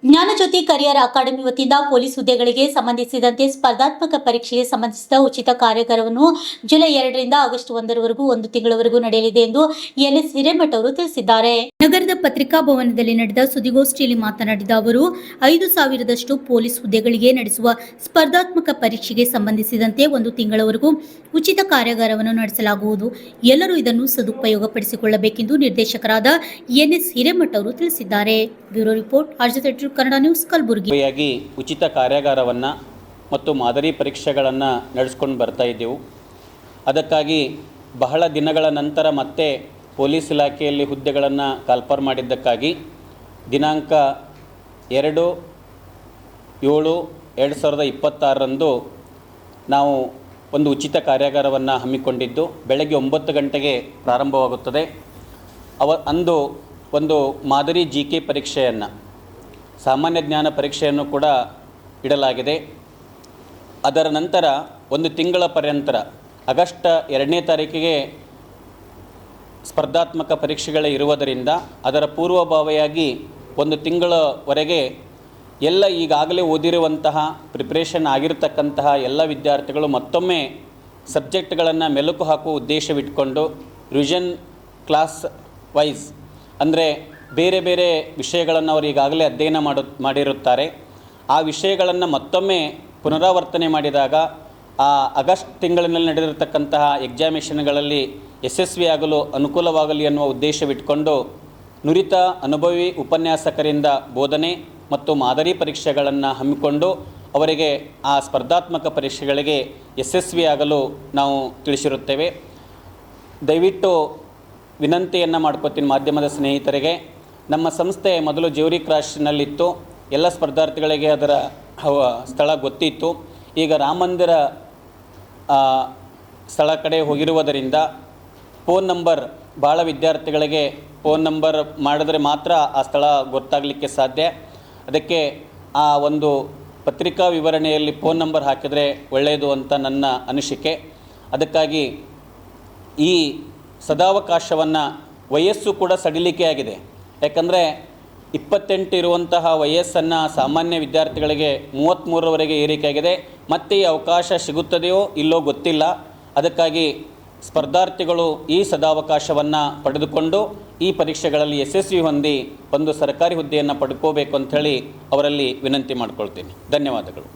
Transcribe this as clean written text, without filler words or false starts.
Jnanajyoti career academy ವತಿಯಿಂದ police ಹುದ್ದೆಗಳಿಗೆ ಸಂಬಂಧಿಸಿದಂತೆ ಸ್ಪರ್ಧಾತ್ಮಕ ಪರೀಕ್ಷೆಗೆ ಸಂಬಂಧಿಸಿದ ಉಚಿತ ಕಾರ್ಯಾಗಾರವನ್ನು ಜುಲೈ 2ರಿಂದ ಆಗಸ್ಟ್ 1ರವರೆಗೂ 1 ತಿಂಗಳವರೆಗೂ ನಡೆಯಲಿದೆ ಎಂದು ಎನ್ಎಸ್ ಹಿರೇಮಠ ಅವರು ತಿಳಿಸಿದ್ದಾರೆ. ನಗರದ ಪತ್ರಿಕಾ ಭವನದಲ್ಲಿ ನಡೆದ ಸುದ್ದಿಗೋಷ್ಠಿಯಲ್ಲಿ ಮಾತನಾಡಿದ ಅವರು 5,000ದಷ್ಟು ಪೊಲೀಸ್ ಹುದ್ದೆಗಳಿಗೆ ನಡೆಸುವ ಸ್ಪರ್ಧಾತ್ಮಕ ಪರೀಕ್ಷೆಗೆ ಸಂಬಂಧಿಸಿದಂತೆ 1 ತಿಂಗಳವರೆಗೂ ಉಚಿತ ಕಾರ್ಯಾಗಾರವನ್ನು ನಡೆಸಲಾಗುವುದು. ಎಲ್ಲರೂ ಇದನ್ನು ಸದುಪಯೋಗಪಡಿಸಿಕೊಳ್ಳಬೇಕೆಂದು ನಿರ್ದೇಶಕರಾದ ಎನ್ಎಸ್ ಹಿರೇಮಠ ಅವರು ತಿಳಿಸಿದ್ದಾರೆ. ಬ್ಯೂರೋ ರಿಪೋರ್ಟ್ ಆರ್ಜಿ ಕನ್ನಡ ನ್ಯೂಸ್ ಕಲಬುರಗಿ. ಉಚಿತ ಕಾರ್ಯಾಗಾರವನ್ನು ಮತ್ತು ಮಾದರಿ ಪರೀಕ್ಷೆಗಳನ್ನು ನಡೆಸ್ಕೊಂಡು ಬರ್ತಾ ಇದ್ದೆವು. ಅದಕ್ಕಾಗಿ ಬಹಳ ದಿನಗಳ ನಂತರ ಮತ್ತೆ ಪೊಲೀಸ್ ಇಲಾಖೆಯಲ್ಲಿ ಹುದ್ದೆಗಳನ್ನು ಕಾಲ್ಫರ್ ಮಾಡಿದ್ದಕ್ಕಾಗಿ ದಿನಾಂಕ 2/7/2026ರಂದು ನಾವು ಒಂದು ಉಚಿತ ಕಾರ್ಯಾಗಾರವನ್ನು ಹಮ್ಮಿಕೊಂಡಿದ್ದು ಬೆಳಗ್ಗೆ 9 ಗಂಟೆಗೆ ಪ್ರಾರಂಭವಾಗುತ್ತದೆ. ಅಂದು ಒಂದು ಮಾದರಿ GK ಪರೀಕ್ಷೆಯನ್ನು, ಸಾಮಾನ್ಯ ಜ್ಞಾನ ಪರೀಕ್ಷೆಯನ್ನು ಕೂಡ ಇಡಲಾಗಿದೆ. ಅದರ ನಂತರ 1 ತಿಂಗಳ ಪರ್ಯಂತರ ಆಗಸ್ಟ್ 2ನೇ ತಾರೀಕಿಗೆ ಸ್ಪರ್ಧಾತ್ಮಕ ಪರೀಕ್ಷೆಗಳೇ ಇರುವುದರಿಂದ ಅದರ ಪೂರ್ವಭಾವಿಯಾಗಿ 1 ತಿಂಗಳವರೆಗೆ ಎಲ್ಲ ಈಗಾಗಲೇ ಓದಿರುವಂತಹ ಪ್ರಿಪ್ರೇಷನ್ ಆಗಿರತಕ್ಕಂತಹ ಎಲ್ಲ ವಿದ್ಯಾರ್ಥಿಗಳು ಮತ್ತೊಮ್ಮೆ ಸಬ್ಜೆಕ್ಟ್ಗಳನ್ನು ಮೆಲುಕು ಹಾಕುವ ಉದ್ದೇಶವಿಟ್ಕೊಂಡು ರಿವಿಷನ್ ಕ್ಲಾಸ್ ವೈಸ್ ಅಂದರೆ ಬೇರೆ ಬೇರೆ ವಿಷಯಗಳನ್ನು ಅವರು ಈಗಾಗಲೇ ಅಧ್ಯಯನ ಮಾಡಿರುತ್ತಾರೆ. ಆ ವಿಷಯಗಳನ್ನು ಮತ್ತೊಮ್ಮೆ ಪುನರಾವರ್ತನೆ ಮಾಡಿದಾಗ ಆ ಆಗಸ್ಟ್ ತಿಂಗಳಿನಲ್ಲಿ ನಡೆದಿರತಕ್ಕಂತಹ ಎಕ್ಸಾಮಿನೇಷನ್ಗಳಲ್ಲಿ ಯಶಸ್ವಿಯಾಗಲು ಅನುಕೂಲವಾಗಲಿ ಅನ್ನುವ ಉದ್ದೇಶವಿಟ್ಕೊಂಡು ನುರಿತ ಅನುಭವಿ ಉಪನ್ಯಾಸಕರಿಂದ ಬೋಧನೆ ಮತ್ತು ಮಾದರಿ ಪರೀಕ್ಷೆಗಳನ್ನು ಹಮ್ಮಿಕೊಂಡು ಅವರಿಗೆ ಆ ಸ್ಪರ್ಧಾತ್ಮಕ ಪರೀಕ್ಷೆಗಳಿಗೆ ಯಶಸ್ವಿಯಾಗಲು ನಾವು ತಿಳಿಸಿರುತ್ತೇವೆ. ದಯವಿಟ್ಟು ವಿನಂತಿಯನ್ನು ಮಾಡ್ಕೋತೀನಿ ಮಾಧ್ಯಮದ ಸ್ನೇಹಿತರಿಗೆ. ನಮ್ಮ ಸಂಸ್ಥೆ ಮೊದಲು ಜೇವರಿ ಕ್ರಾಸ್ನಲ್ಲಿತ್ತು. ಎಲ್ಲ ಸ್ಪರ್ಧಾರ್ಥಿಗಳಿಗೆ ಅದರ ಸ್ಥಳ ಗೊತ್ತಿತ್ತು. ಈಗ ರಾಮ ಮಂದಿರ ಸ್ಥಳ ಕಡೆ ಹೋಗಿರುವುದರಿಂದ ಫೋನ್ ನಂಬರ್ ಭಾಳ ವಿದ್ಯಾರ್ಥಿಗಳಿಗೆ ಫೋನ್ ನಂಬರ್ ಮಾಡಿದ್ರೆ ಮಾತ್ರ ಆ ಸ್ಥಳ ಗೊತ್ತಾಗಲಿಕ್ಕೆ ಸಾಧ್ಯ. ಅದಕ್ಕೆ ಆ ಒಂದು ಪತ್ರಿಕಾ ವಿವರಣೆಯಲ್ಲಿ ಫೋನ್ ನಂಬರ್ ಹಾಕಿದರೆ ಒಳ್ಳೆಯದು ಅಂತ ನನ್ನ ಅನಿಸಿಕೆ. ಅದಕ್ಕಾಗಿ ಈ ಸದಾವಕಾಶವನ್ನು ವಯಸ್ಸು ಕೂಡ ಸಡಿಲಿಕೆ ಆಗಿದೆ. ಯಾಕಂದರೆ 28 ಇರುವಂತಹ ವಯಸ್ಸನ್ನು ಸಾಮಾನ್ಯ ವಿದ್ಯಾರ್ಥಿಗಳಿಗೆ 33ರವರೆಗೆ ಏರಿಕೆಯಾಗಿದೆ. ಮತ್ತೆ ಈ ಅವಕಾಶ ಸಿಗುತ್ತದೆಯೋ ಇಲ್ಲೋ ಗೊತ್ತಿಲ್ಲ. ಅದಕ್ಕಾಗಿ ಸ್ಪರ್ಧಾರ್ಥಿಗಳು ಈ ಸದಾವಕಾಶವನ್ನು ಪಡೆದುಕೊಂಡು ಈ ಪರೀಕ್ಷೆಗಳಲ್ಲಿ ಯಶಸ್ವಿ ಹೊಂದಿ ಒಂದು ಸರ್ಕಾರಿ ಹುದ್ದೆಯನ್ನು ಪಡ್ಕೋಬೇಕು ಅಂಥೇಳಿ ಅವರಲ್ಲಿ ವಿನಂತಿ ಮಾಡಿಕೊಳ್ತೀನಿ. ಧನ್ಯವಾದಗಳು.